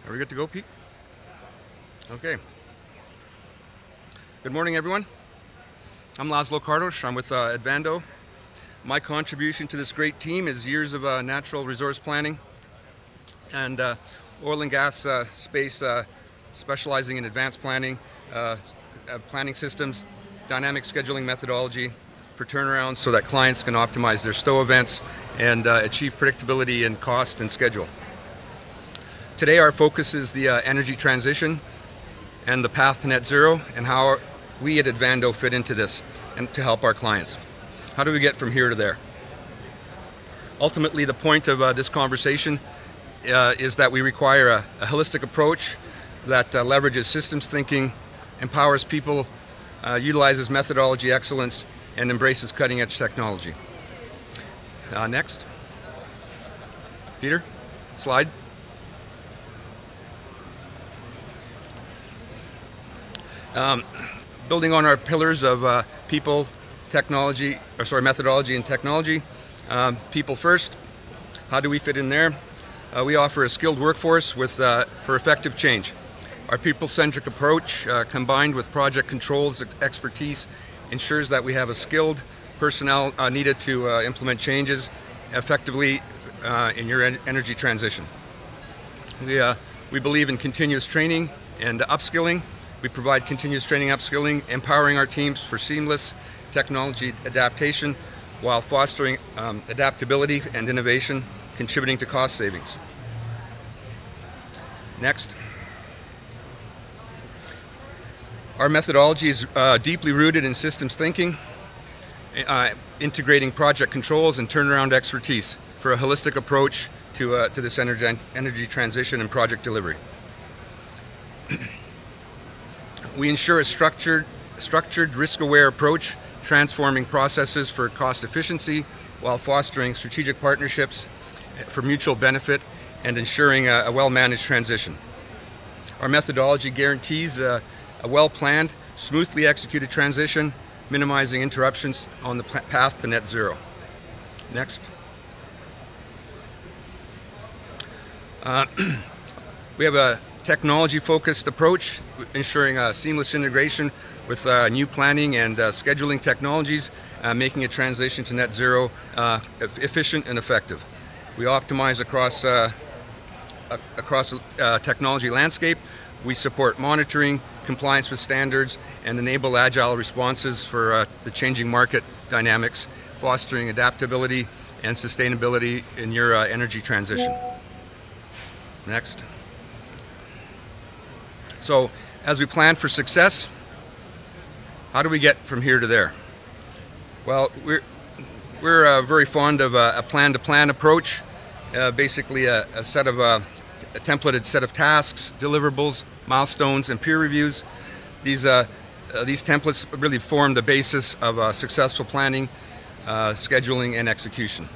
Are we good to go, Pete? Okay. Good morning, everyone. I'm Laszlo Kardos. I'm with Advando. My contribution to this great team is years of natural resource planning and oil and gas space, specializing in advanced planning, planning systems, dynamic scheduling methodology for turnarounds so that clients can optimize their stow events and achieve predictability in cost and schedule. Today our focus is the energy transition and the path to net zero and how we at Advando fit into this and to help our clients. How do we get from here to there? Ultimately, the point of this conversation is that we require a holistic approach that leverages systems thinking, empowers people, utilizes methodology excellence, and embraces cutting-edge technology. Next. Peter, slide. Building on our pillars of people, methodology and technology. People first. How do we fit in there? We offer a skilled workforce for effective change. Our people-centric approach, combined with project controls expertise, ensures that we have a skilled personnel needed to implement changes effectively in your energy transition. We believe in continuous training and upskilling. We provide continuous training, upskilling, empowering our teams for seamless technology adaptation while fostering adaptability and innovation, contributing to cost savings. Next. Our methodology is deeply rooted in systems thinking, integrating project controls and turnaround expertise for a holistic approach to this energy transition and project delivery. We ensure a structured, risk-aware approach, transforming processes for cost efficiency while fostering strategic partnerships for mutual benefit and ensuring a well-managed transition. Our methodology guarantees a well-planned, smoothly executed transition, minimizing interruptions on the path to net zero. Next. We have a technology-focused approach, ensuring seamless integration with new planning and scheduling technologies, making a transition to net zero efficient and effective. We optimize across the technology landscape. We support monitoring, compliance with standards, and enable agile responses for the changing market dynamics, fostering adaptability and sustainability in your energy transition. Next. So, as we plan for success, how do we get from here to there? Well, we're very fond of a plan-to-plan approach, basically a templated set of tasks, deliverables, milestones, and peer reviews. These templates really form the basis of successful planning, scheduling, and execution.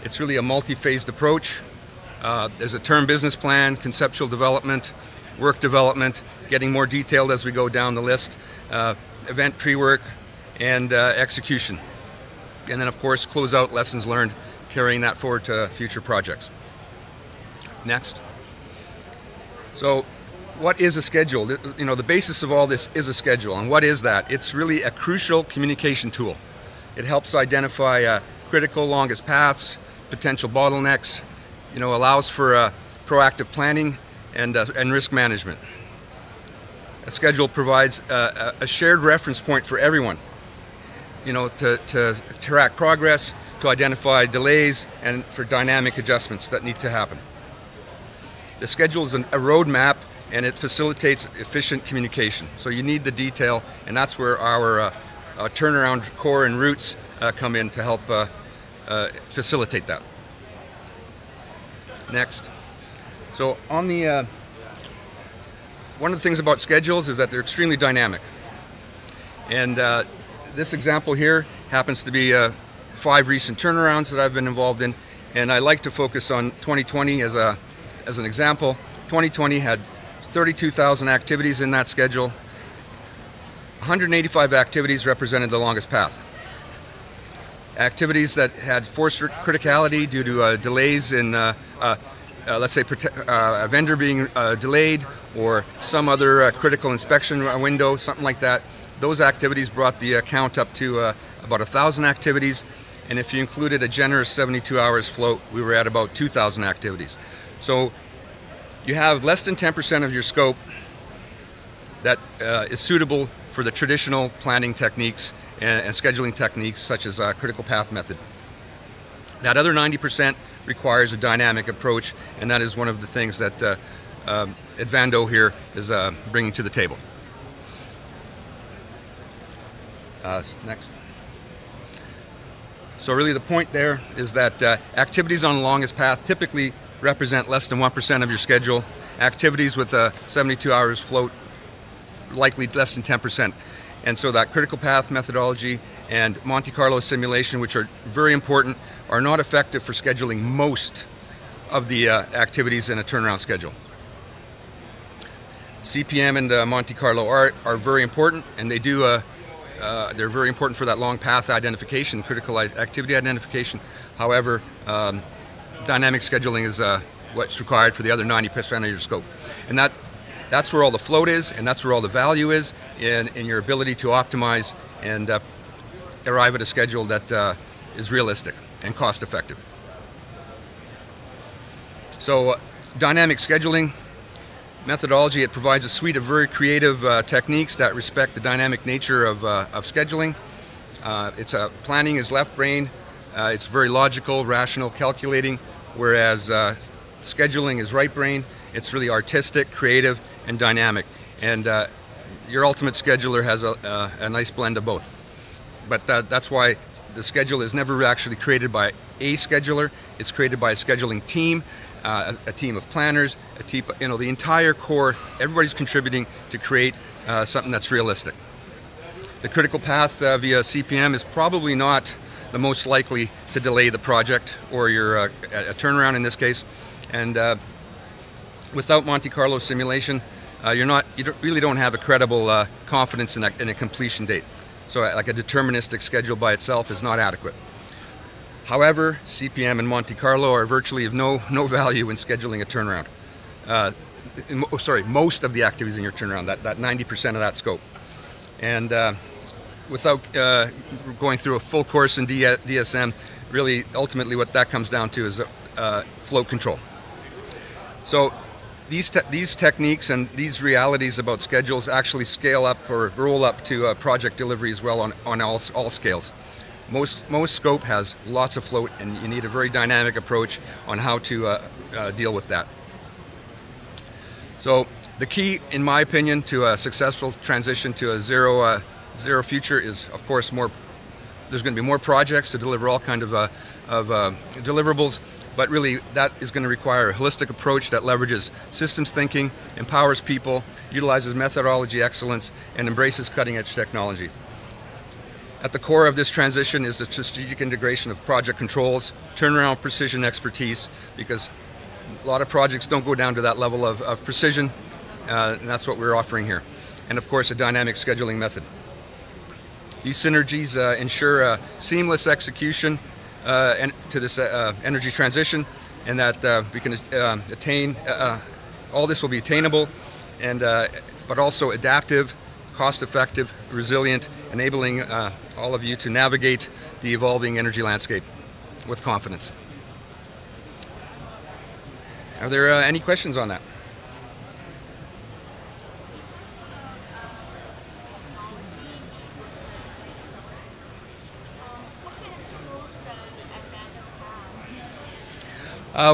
It's really a multi-phased approach. There's a term business plan, conceptual development, work development, getting more detailed as we go down the list, event pre-work, and execution. And then, of course, close out lessons learned, carrying that forward to future projects. Next. So, what is a schedule? You know, the basis of all this is a schedule. And what is that? It's really a crucial communication tool. It helps identify critical longest paths, potential bottlenecks, allows for proactive planning and risk management. A schedule provides a shared reference point for everyone, to track progress, to identify delays, and for dynamic adjustments that need to happen. The schedule is a roadmap, and it facilitates efficient communication. So you need the detail, and that's where our turnaround core and roots come in to help facilitate that. Next. So on the one of the things about schedules is that they're extremely dynamic. And this example here happens to be 5 recent turnarounds that I've been involved in, and I like to focus on 2020 as an example. 2020 had 32,000 activities in that schedule. 185 activities represented the longest path. Activities that had force criticality due to delays in let's say a vendor being delayed, or some other critical inspection window, something like that. Those activities brought the count up to about 1,000 activities, and if you included a generous 72 hours float, we were at about 2,000 activities. So you have less than 10% of your scope that is suitable for the traditional planning techniques and scheduling techniques such as critical path method. That other 90% requires a dynamic approach, and that is one of the things that Advando here is bringing to the table. Next. So really the point there is that activities on the longest path typically represent less than 1% of your schedule. Activities with a 72 hours float likely less than 10%. And so that critical path methodology and Monte Carlo simulation, which are very important, are not effective for scheduling most of the activities in a turnaround schedule. CPM and Monte Carlo are very important, and they do they're very important for that long path identification, critical activity identification. However, dynamic scheduling is what's required for the other 90% of your scope. And that's where all the float is, and that's where all the value is in your ability to optimize and arrive at a schedule that is realistic and cost effective. So dynamic scheduling methodology, it provides a suite of very creative techniques that respect the dynamic nature of scheduling. Planning is left brain, it's very logical, rational, calculating, whereas scheduling is right brain. It's really artistic, creative, and dynamic. And your ultimate scheduler has a nice blend of both. But that's why the schedule is never actually created by a scheduler. It's created by a scheduling team, a team of planners, a team, the entire core. Everybody's contributing to create something that's realistic. The critical path via CPM is probably not the most likely to delay the project or your a turnaround in this case. And without Monte Carlo simulation, you really don't have a credible confidence in a completion date. So like a deterministic schedule by itself is not adequate. However, CPM and Monte Carlo are virtually of no value in scheduling a turnaround. Most of the activities in your turnaround, that 90% of that scope. And without going through a full course in DSM, really ultimately what that comes down to is float control. So these techniques and these realities about schedules actually scale up or roll up to project delivery as well on all scales. Most scope has lots of float, and you need a very dynamic approach on how to deal with that. So the key, in my opinion, to a successful transition to a zero future is, of course, there's going to be more projects to deliver all kind of deliverables. But really, that is going to require a holistic approach that leverages systems thinking, empowers people, utilizes methodology excellence, and embraces cutting-edge technology. At the core of this transition is the strategic integration of project controls, turnaround precision expertise, because a lot of projects don't go down to that level of precision, and that's what we're offering here. And of course, a dynamic scheduling method. These synergies ensure seamless execution to this energy transition, and that we can attain, all this will be attainable, and but also adaptive, cost-effective, resilient, enabling all of you to navigate the evolving energy landscape with confidence. Are there any questions on that?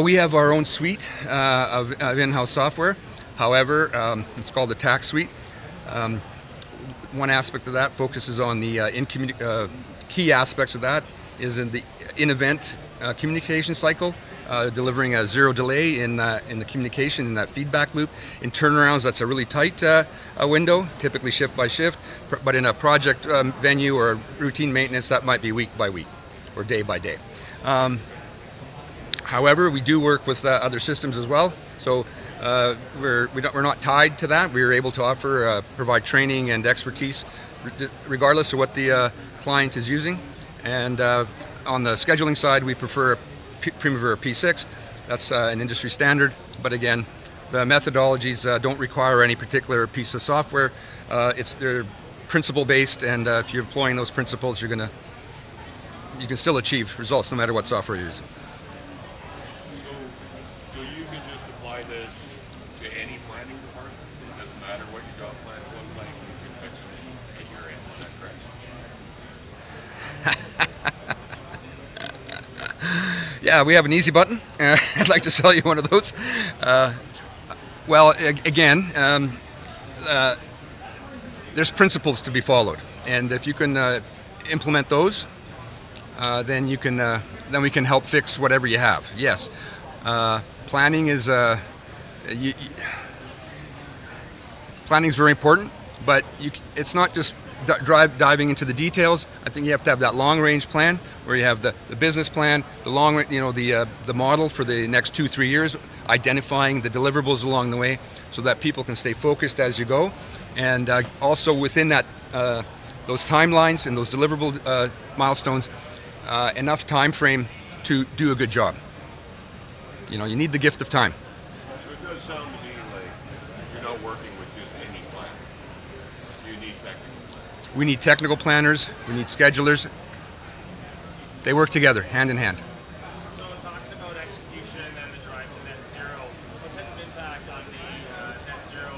We have our own suite of in-house software. However, it's called the TAC suite. One aspect of that focuses on the key aspects of that is in the in-event communication cycle, delivering a zero delay in the communication, in that feedback loop. In turnarounds, that's a really tight window, typically shift by shift. But in a project venue or routine maintenance, that might be week by week or day by day. However, we do work with other systems as well, so we're not tied to that. We're able to offer, provide training and expertise regardless of what the client is using. And on the scheduling side, we prefer Primavera P6. That's an industry standard, but again, the methodologies don't require any particular piece of software. They're principle based, and if you're employing those principles, you can still achieve results no matter what software you're using. So you can just apply this to any planning department? It doesn't matter what your job plans look like, you can fix it at your end, is that correct? Yeah, we have an easy button. I'd like to sell you one of those. Well, again, there's principles to be followed, and if you can implement those, then we can help fix whatever you have. Yes, planning is very important, but it's not just diving into the details. I think you have to have that long-range plan where you have the business plan, the model for the next 2-3 years, identifying the deliverables along the way, so that people can stay focused as you go, and also within that those timelines and those deliverable milestones, enough time frame to do a good job. You need the gift of time. So it does sound to me like you're not working with just any plan. You need technical planners. We need technical planners, we need schedulers. They work together, hand in hand. So talking about execution and the drive to net zero, what type of impact on the net zero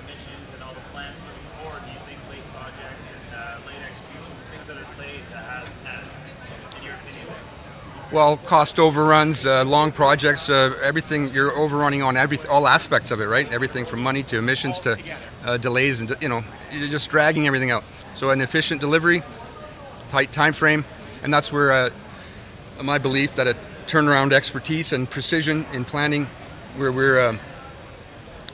emissions and all the plans moving forward do you think late projects and late executions, things that are late, has, in your opinion? Well, cost overruns, long projects, everything, you're overrunning on all aspects of it, right? Everything from money to emissions to delays, and you're just dragging everything out. So an efficient delivery, tight time frame, and that's where my belief that a turnaround expertise and precision in planning, where we're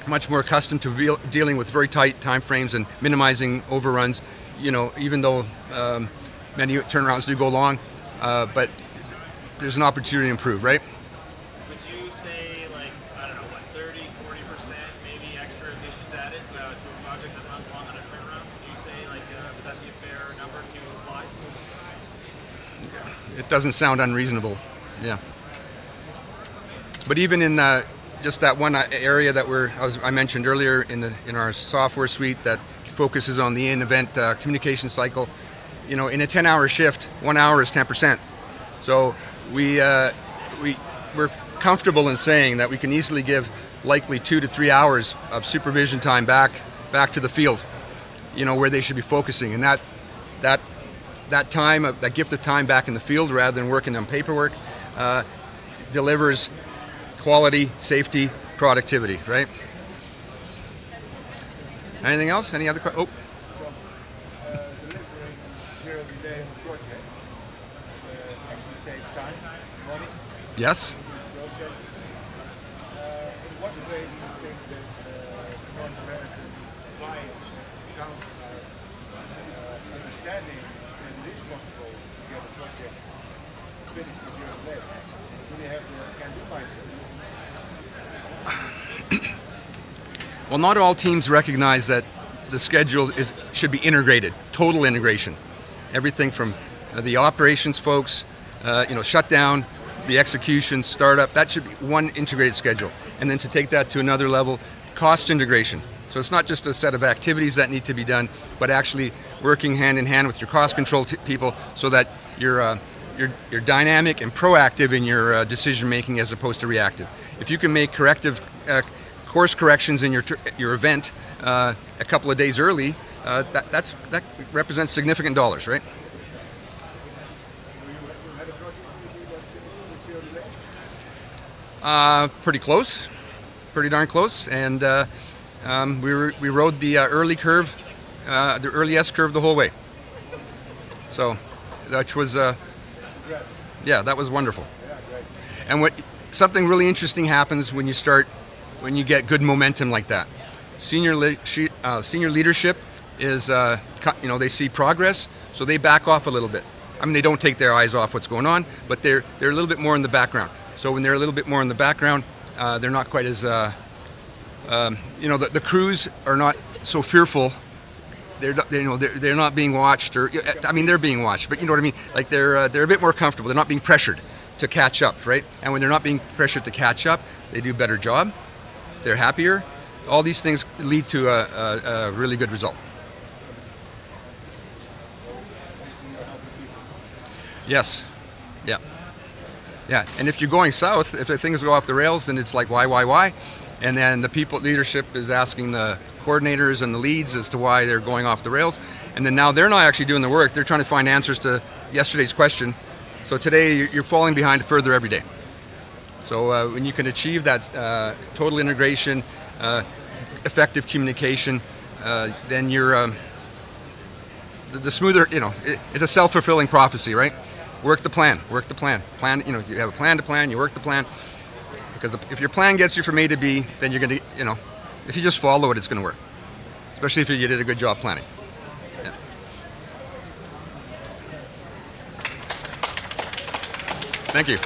much more accustomed to dealing with very tight time frames and minimizing overruns, even though many turnarounds do go long, but there's an opportunity to improve, right? Would you say, like, I don't know, what, 30, 40% maybe extra emissions added to a project that runs long on a turnaround? Would you say, like, would that be a fair number to apply? It doesn't sound unreasonable, yeah. But even in just that one area that I mentioned earlier in our software suite that focuses on the in-event communication cycle, in a 10-hour shift, 1 hour is 10%. So we're comfortable in saying that we can easily give likely 2 to 3 hours of supervision time back to the field, where they should be focusing, and that time, that gift of time back in the field rather than working on paperwork, delivers quality, safety, productivity, right? Anything else? Any other questions? So, delivering zero delay on the project actually saves time, money, Yes. processes. In what way do you think that North American clients count on understanding that it is possible to get a project finished with zero delay? Do they have the can-do mindset? Well, not all teams recognize that the schedule should be integrated, total integration. Everything from the operations folks, shutdown, the execution, startup, that should be one integrated schedule. And then to take that to another level, cost integration. So it's not just a set of activities that need to be done, but actually working hand in hand with your cost control people so that you're dynamic and proactive in your decision making as opposed to reactive. If you can make corrective course corrections in your event a couple of days early, that represents significant dollars, right? Pretty close, pretty darn close, and we rode the early curve, the early S curve the whole way. So, that was that was wonderful. And something really interesting happens when you get good momentum like that. Senior leadership is, they see progress, so they back off a little bit. I mean, they don't take their eyes off what's going on, but they're a little bit more in the background. So when they're a little bit more in the background, they're not quite as, the crews are not so fearful. They're not being watched, or I mean, they're being watched, but you know what I mean. Like they're a bit more comfortable. They're not being pressured to catch up, right? And when they're not being pressured to catch up, they do a better job. They're happier. All these things lead to a really good result. Yes. Yeah. Yeah. And if you're going south, if things go off the rails, then it's like, why? And then the people leadership is asking the coordinators and the leads as to why they're going off the rails. And then now they're not actually doing the work. They're trying to find answers to yesterday's question. So today you're falling behind further every day. So when you can achieve that total integration, effective communication, then you're the smoother, it's a self-fulfilling prophecy, right? Work the plan. Plan, you have a plan to plan, you work the plan. Because if your plan gets you from A to B, then you're going to, if you just follow it, it's going to work. Especially if you did a good job planning. Yeah. Thank you.